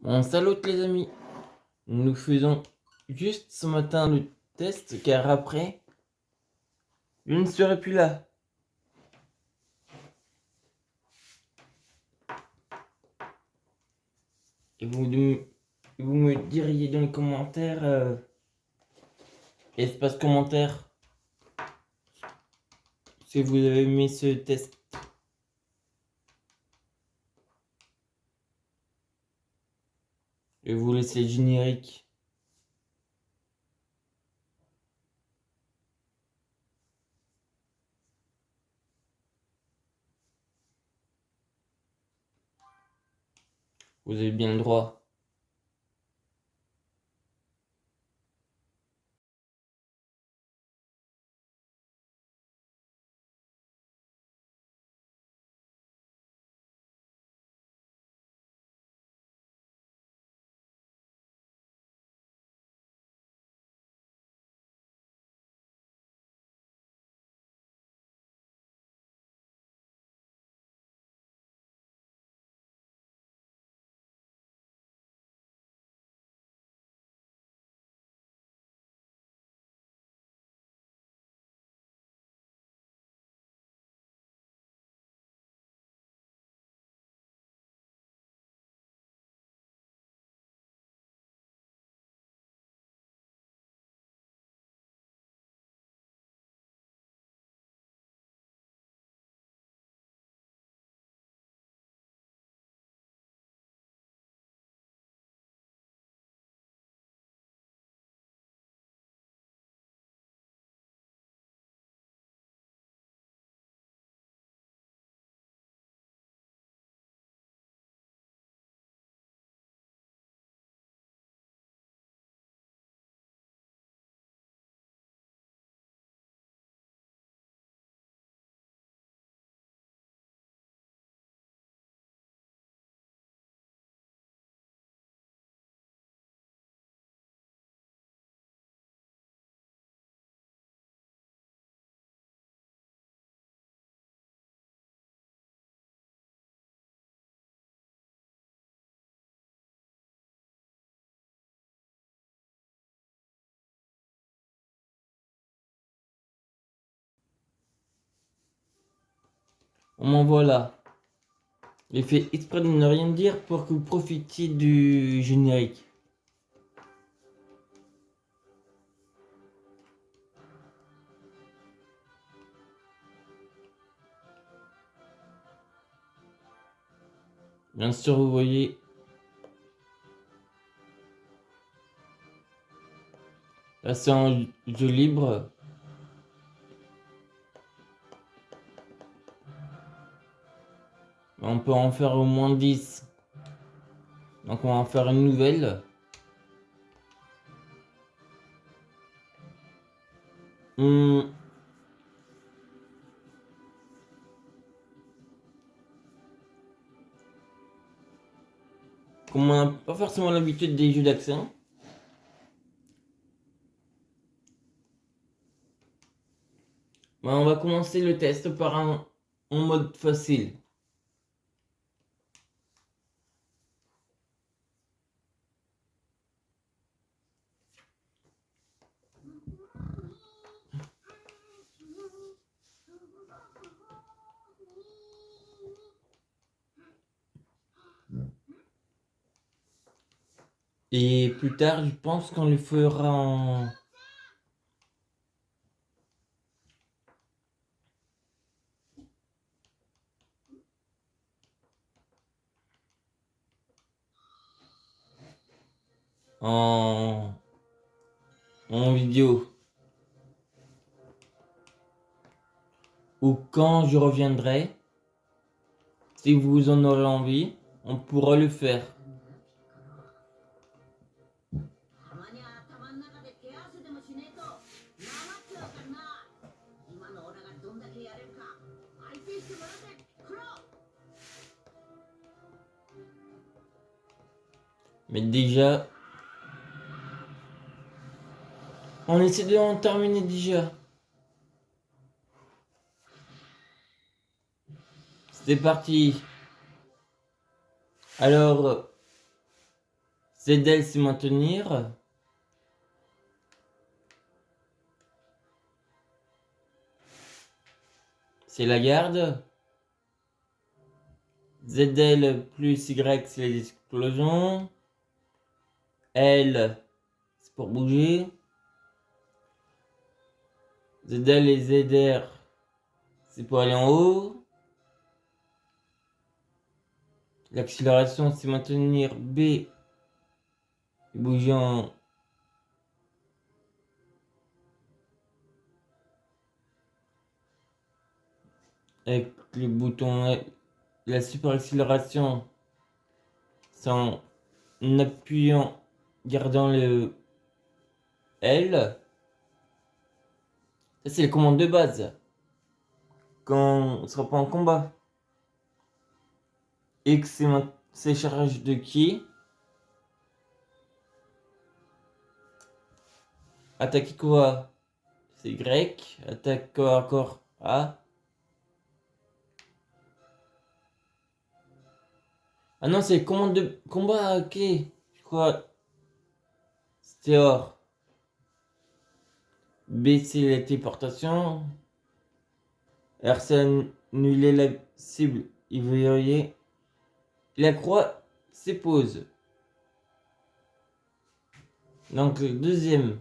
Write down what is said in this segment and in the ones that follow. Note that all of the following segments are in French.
Bon, salut les amis, nous faisons juste ce matin le test car après, je ne serai plus là. Et vous me diriez dans les commentaires, espace commentaire, si vous avez aimé ce test. Je vais vous laisser le générique. Vous avez bien le droit. M'en voilà. J'ai fait exprès de ne rien dire pour que vous profitiez du générique. Bien sûr, vous voyez, là c'est un jeu libre. On peut en faire au moins 10. Donc on va en faire une nouvelle. Hum, Comme on n'a pas forcément l'habitude des jeux d'accent, on va commencer le test par un en mode facile. Et plus tard, je pense qu'on le fera en, en vidéo. Ou quand je reviendrai, si vous en aurez envie, on pourra le faire. Mais déjà, on essaie de en terminer déjà. C'est parti. Alors, ZL c'est maintenir. C'est la garde. ZL plus Y c'est les explosions. L c'est pour bouger. ZL et ZR c'est pour aller en haut. L'accélération c'est maintenir B et bouger en avec les boutons. La super accélération c'est en appuyant, gardant le L. Ça c'est les commandes de base quand on sera pas en combat. X c'est charge de ki. Attaquer quoi? C'est Y. Attaque corps à corps A. Ah non, c'est commande de combat, ok. Je crois. C'était or. B, c'est la téléportation. R, c'est annuler la cible. Il veut verrouiller. La croix, c'est pause. Donc, le deuxième.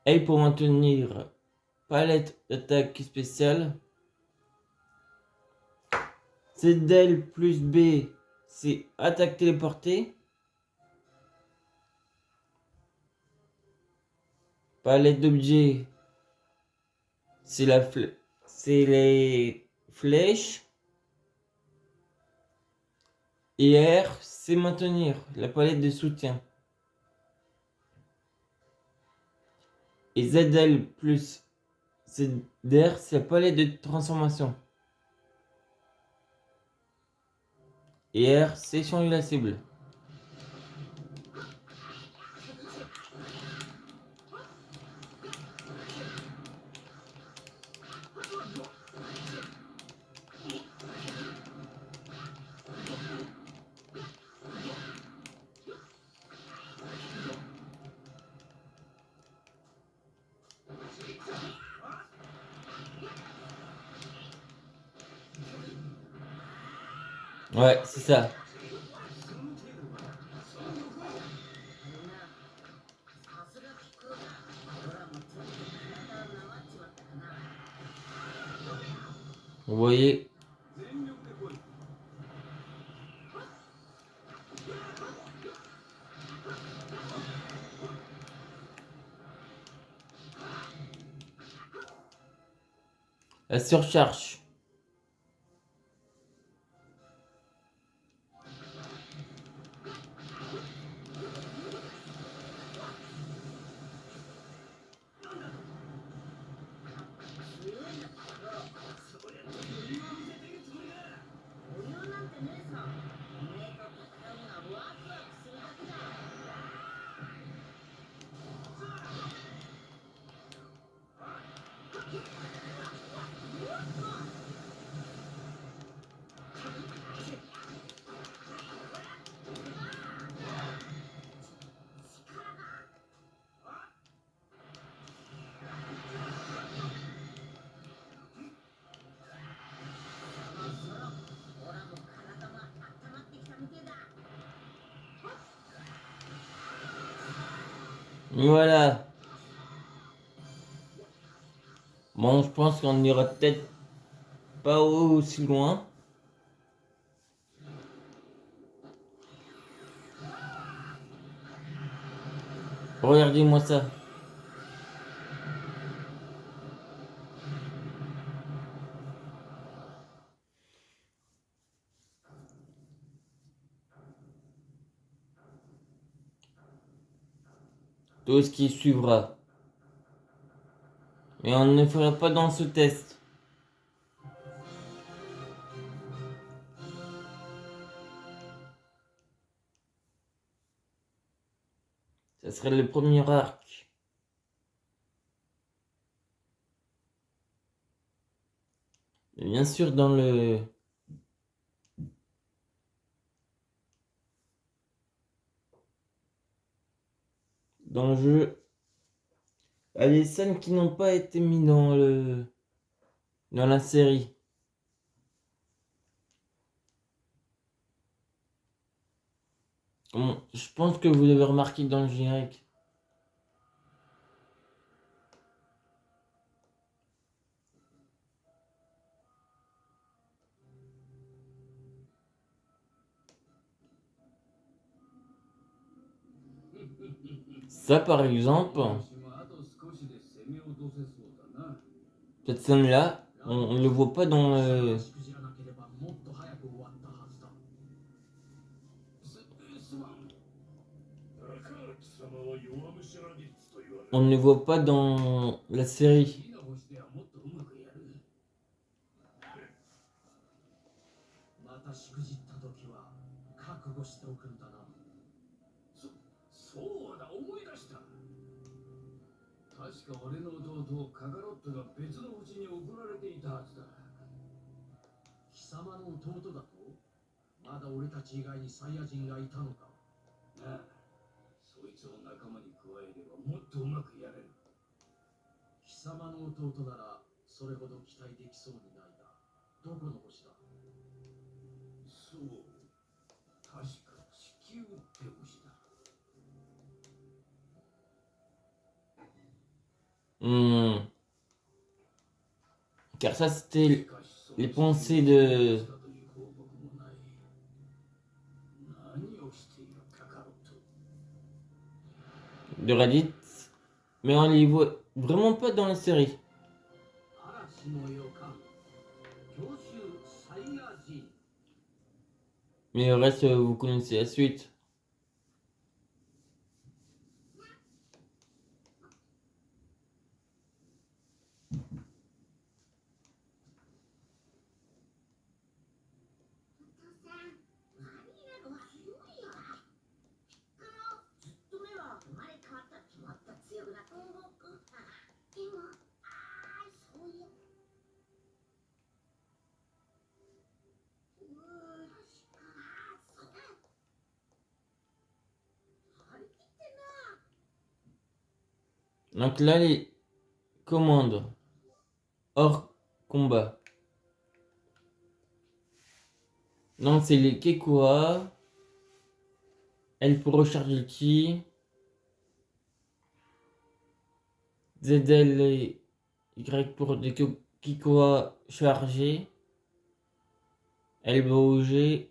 L pour maintenir palette d'attaque spéciale. ZL plus B, c'est attaque téléportée. Palette d'objets, c'est c'est les flèches. Et R, c'est maintenir la palette de soutien. Et ZL plus ZR, c'est la palette de transformation. Et R, c'est changer la cible. Ouais, c'est ça. Vous voyez. La surcharge. Voilà. Bon, je pense qu'on n'ira peut-être pas aussi loin. Regardez-moi ça. Tout ce qui suivra. Mais on ne fera pas dans ce test. Ça serait le premier arc. Et bien sûr, dans le... 。 . 。 . 。 . . . . . . . . . . . . . . . . . . . . . . . . . . . . . . . . . . . . . . . . . . . . . . . . . . . . dans le jeu. Il y a des scènes qui n'ont pas été mises dans la série. Bon, je pense que vous avez remarqué dans le générique. Ça, par exemple, cette scène-là, on ne le voit pas dans le... On ne le voit pas dans la série. Car ça, c'était les pensées de Raditz, mais on les voit vraiment pas dans la série. Mais le reste, vous connaissez la suite. Donc là, les commandes hors combat. Donc c'est les Kekua. L pour recharger le ki. ZL et Y pour des Kekua chargés. L bouger.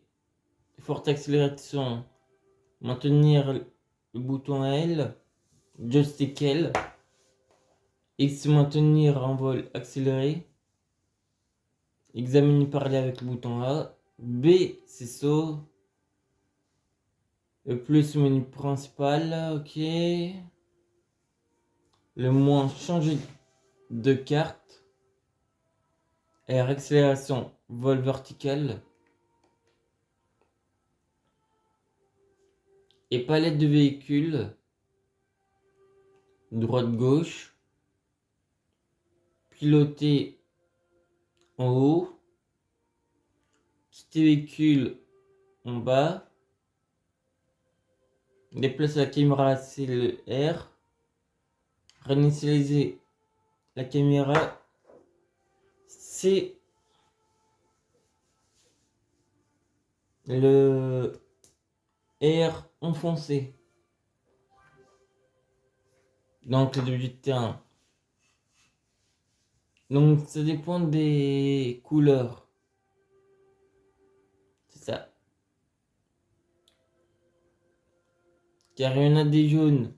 Forte accélération. Maintenir le bouton L. Joystick L. X maintenir en vol accéléré. Examiner parler avec le bouton A. B c'est saut. Le plus menu principal, ok. Le moins changer de carte. R accélération vol vertical. Et palette de véhicules. Droite gauche. Piloter en haut. Quitter véhicule en bas. Déplacer la caméra, c'est le R. Réinitialiser la caméra, c'est le R enfoncé. Donc le début du terrain. Donc ça dépend des couleurs. C'est ça. Car il y en a des jaunes.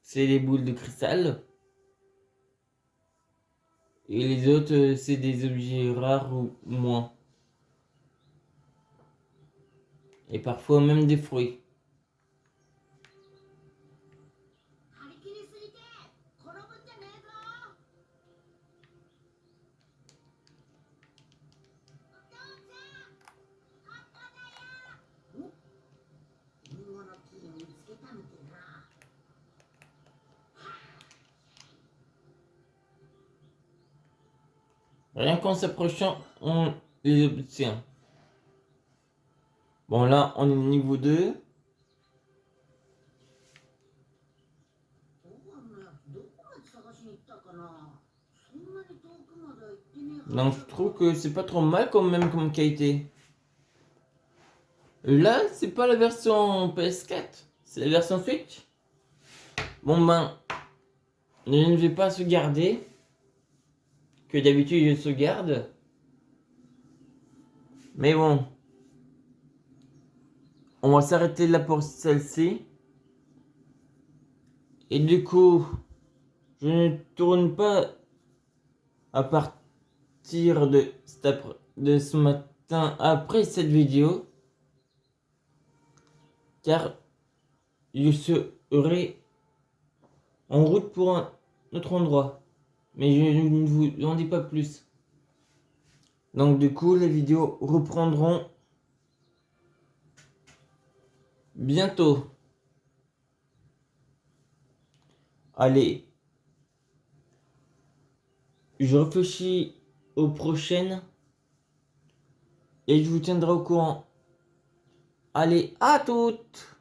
C'est les boules de cristal. Et les autres, c'est des objets rares ou moins. Et parfois même des fruits. Rien qu'en s'approchant, on les obtient. Bon là, on est niveau 2. Donc je trouve que c'est pas trop mal quand même comme qualité. Là, c'est pas la version PS4, c'est la version Switch. Bon ben, je ne vais pas sauvegarder, que d'habitude je sauvegarde. Mais bon, on va s'arrêter là pour celle-ci. Et du coup, je ne tourne pas à partir de ce matin après cette vidéo, car je serai en route pour un autre endroit. Mais je ne vous en dis pas plus. Donc du coup, les vidéos reprendront bientôt. Allez, je réfléchis aux prochaines et je vous tiendrai au courant. Allez, à toutes!